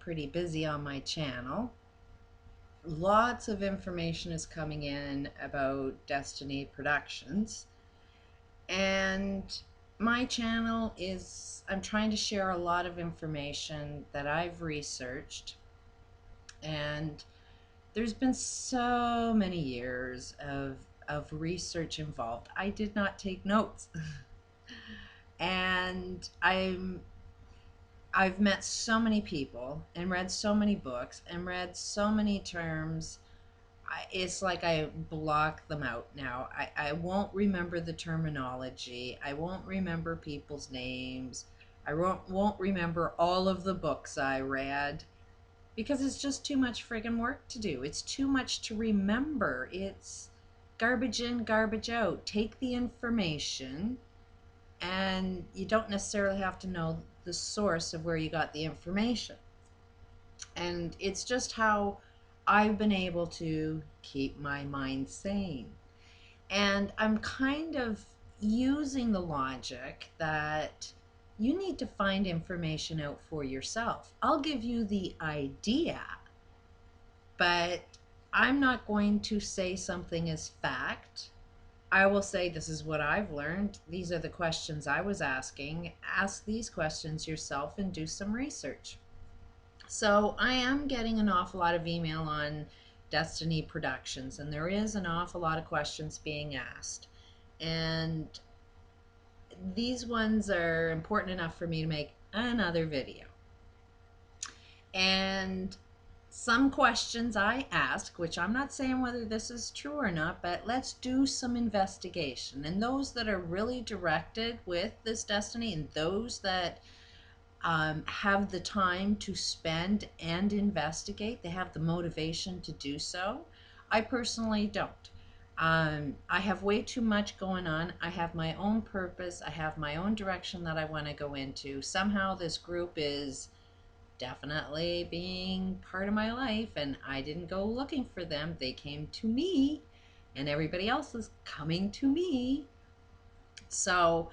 pretty busy on my channel. Lots of information is coming in about Destiniproductions, and my channel is, I'm trying to share a lot of information that I've researched, and there's been so many years of research involved. I did not take notes. And I've met so many people and read so many books and read so many terms. It's like I block them out now. I won't remember the terminology. I won't remember people's names. I won't remember all of the books I read because it's just too much friggin' work to do. It's too much to remember. It's garbage in, garbage out. Take the information, and you don't necessarily have to know the source of where you got the information. And it's just how I've been able to keep my mind sane. And I'm kind of using the logic that you need to find information out for yourself. I'll give you the idea, but I'm not going to say something as fact. I will say, this is what I've learned. These are the questions I was asking. Ask these questions yourself and do some research. So I am getting an awful lot of email on Destiniproductions, and there is an awful lot of questions being asked. And these ones are important enough for me to make another video. And some questions I ask, which I'm not saying whether this is true or not, but let's do some investigation. And those that are really directed with this destiny, and those that have the time to spend and investigate, they have the motivation to do so. I personally don't. I have way too much going on. I have my own purpose. I have my own direction that I want to go into. Somehow this group is definitely being part of my life, and I didn't go looking for them. They came to me, and everybody else is coming to me. So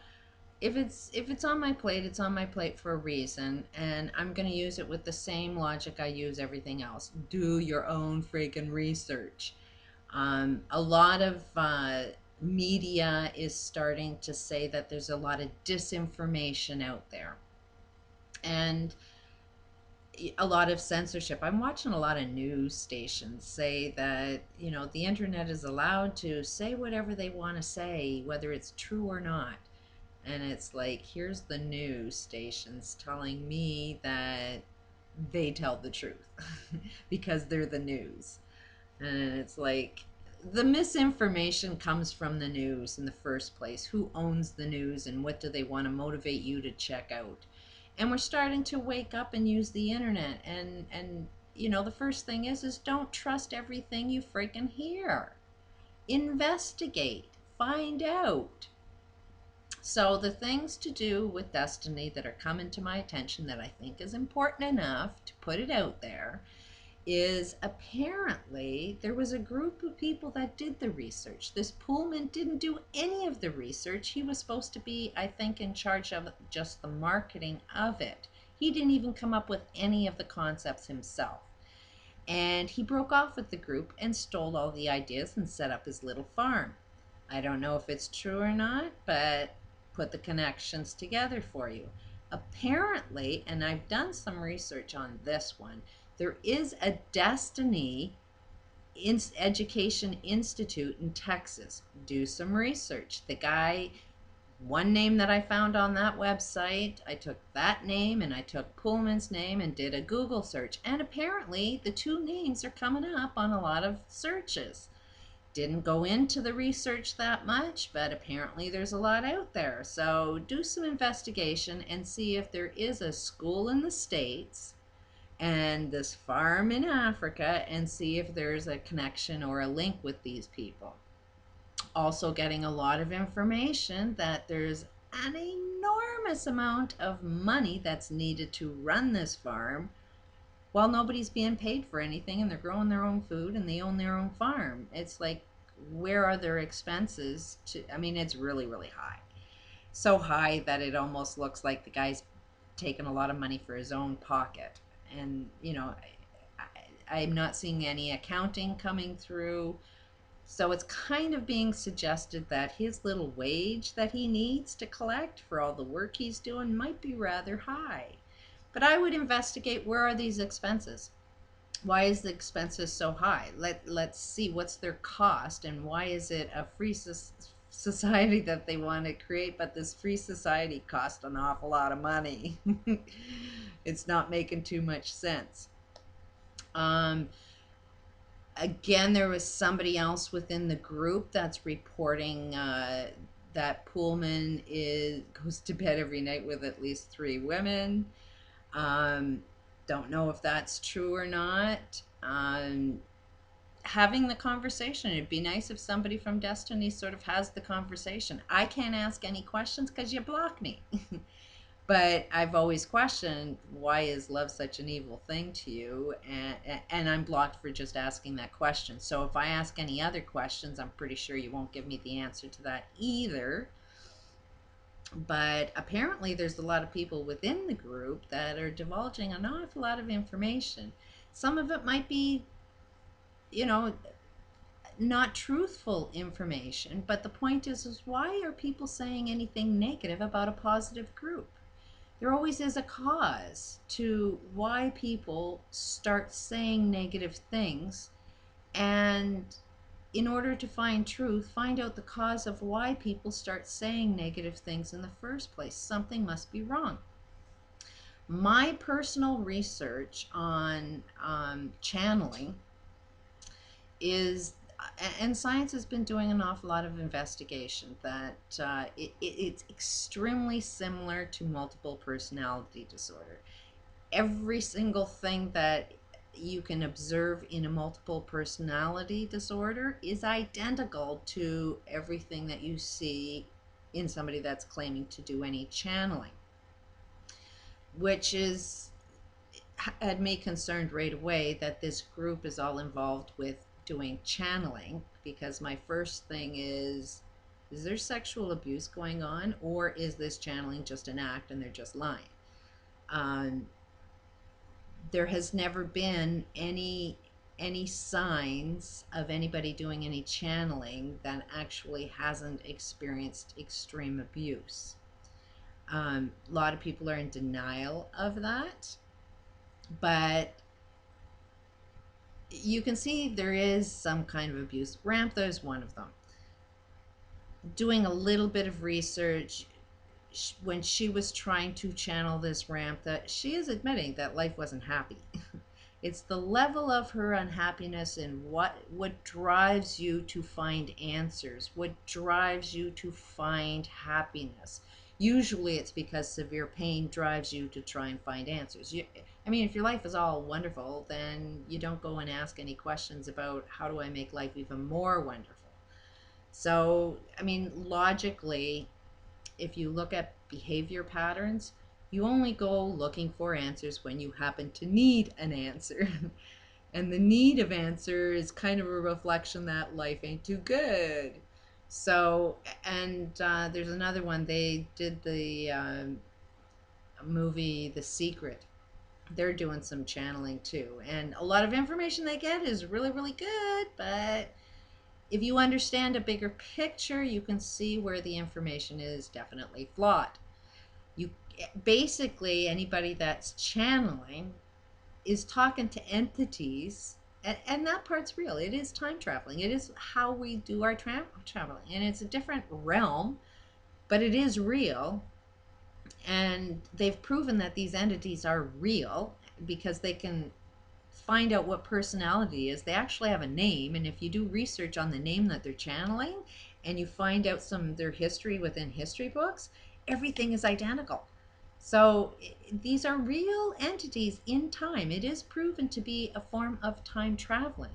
if it's on my plate, it's on my plate for a reason, and I'm going to use it with the same logic I use everything else. Do your own freaking research. A lot of media is starting to say that there's a lot of disinformation out there, and a lot of censorship. I'm watching a lot of news stations say that, you know, the internet is allowed to say whatever they want to say, whether it's true or not. And it's like, here's the news stations telling me that they tell the truth because they're the news. And it's like, the misinformation comes from the news in the first place. Who owns the news, and what do they want to motivate you to check out? And we're starting to wake up and use the internet, and you know, the first thing is don't trust everything you freaking hear. Investigate, find out. So the things to do with Destiny that are coming to my attention that I think is important enough to put it out there is, apparently there was a group of people that did the research. This Pullman didn't do any of the research. He was supposed to be, I think, in charge of just the marketing of it. He didn't even come up with any of the concepts himself. And he broke off with the group and stole all the ideas and set up his little farm. I don't know if it's true or not, but put the connections together for you. Apparently, and I've done some research on this one, there is a Destiny Education Institute in Texas. Do some research. The guy, one name that I found on that website, I took that name and I took Pullman's name and did a Google search. And apparently the two names are coming up on a lot of searches. Didn't go into the research that much, but apparently there's a lot out there. So do some investigation and see if there is a school in the States and this farm in Africa, and see if there's a connection or a link with these people. Also getting a lot of information that there's an enormous amount of money that's needed to run this farm while nobody's being paid for anything, and they're growing their own food and they own their own farm. It's like, where are their expenses to, I mean, it's really, really high. So high that it almost looks like the guy's taking a lot of money for his own pocket. And I'm not seeing any accounting coming through. So it's kind of being suggested that his little wage that he needs to collect for all the work he's doing might be rather high. But I would investigate, where are these expenses? Why is the expenses so high? Let's see what's their cost, and why is it a free society that they want to create, but this free society costs an awful lot of money. It's not making too much sense. Again, there was somebody else within the group that's reporting that Pullman goes to bed every night with at least 3 women. Don't know if that's true or not. Having the conversation, it'd be nice if somebody from Destiny sort of has the conversation. I can't ask any questions because you block me. But I've always questioned, why is love such an evil thing to you? And I'm blocked for just asking that question. So if I ask any other questions, I'm pretty sure you won't give me the answer to that either. But apparently there's a lot of people within the group that are divulging an awful lot of information. Some of it might be, not truthful information, but the point is why are people saying anything negative about a positive group? There always is a cause to why people start saying negative things, and in order to find truth, find out the cause of why people start saying negative things in the first place. Something must be wrong. My personal research on channeling is, and science has been doing an awful lot of investigation, that it's extremely similar to multiple personality disorder. Every single thing that you can observe in a multiple personality disorder is identical to everything that you see in somebody that's claiming to do any channeling, which had me concerned right away that this group is all involved with doing channeling, because my first thing is there sexual abuse going on, or is this channeling just an act and they're just lying? There has never been any signs of anybody doing any channeling that actually hasn't experienced extreme abuse. A lot of people are in denial of that, but you can see there is some kind of abuse. Ramtha is one of them. Doing a little bit of research, when she was trying to channel this Ramtha, she is admitting that life wasn't happy. It's the level of her unhappiness and what drives you to find answers, what drives you to find happiness. Usually it's because severe pain drives you to try and find answers. If your life is all wonderful, then you don't go and ask any questions about how do I make life even more wonderful. So, logically, if you look at behavior patterns, you only go looking for answers when you happen to need an answer. And the need of answer is kind of a reflection that life ain't too good. So, and there's another one. They did the movie The Secret. They're doing some channeling too. And a lot of information they get is really, really good, but if you understand a bigger picture, you can see where the information is definitely flawed. Basically, anybody that's channeling is talking to entities, and that part's real. It is time traveling. It is how we do our traveling, and it's a different realm, but it is real. And they've proven that these entities are real because they can find out what personality is. They actually have a name, and if you do research on the name that they're channeling and you find out some of their history within history books, everything is identical. So these are real entities in time. It is proven to be a form of time traveling,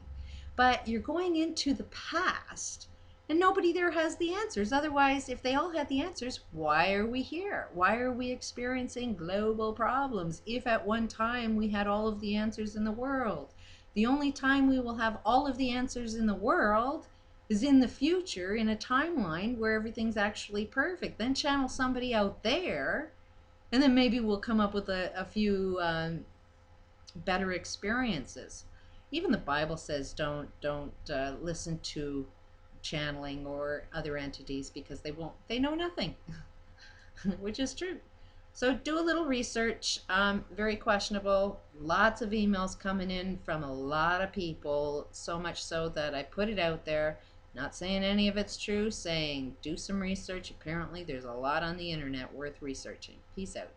but you're going into the past and nobody there has the answers. Otherwise, if they all had the answers, why are we here? Why are we experiencing global problems if at one time we had all of the answers in the world? The only time we will have all of the answers in the world is in the future, in a timeline where everything's actually perfect. Then channel somebody out there, and then maybe we'll come up with a few better experiences. Even the Bible says don't listen to channeling or other entities because they know nothing, which is true. So do a little research. Very questionable. Lots of emails coming in from a lot of people, so much so that I put it out there. Not saying any of it's true, saying do some research. Apparently, there's a lot on the internet worth researching. Peace out.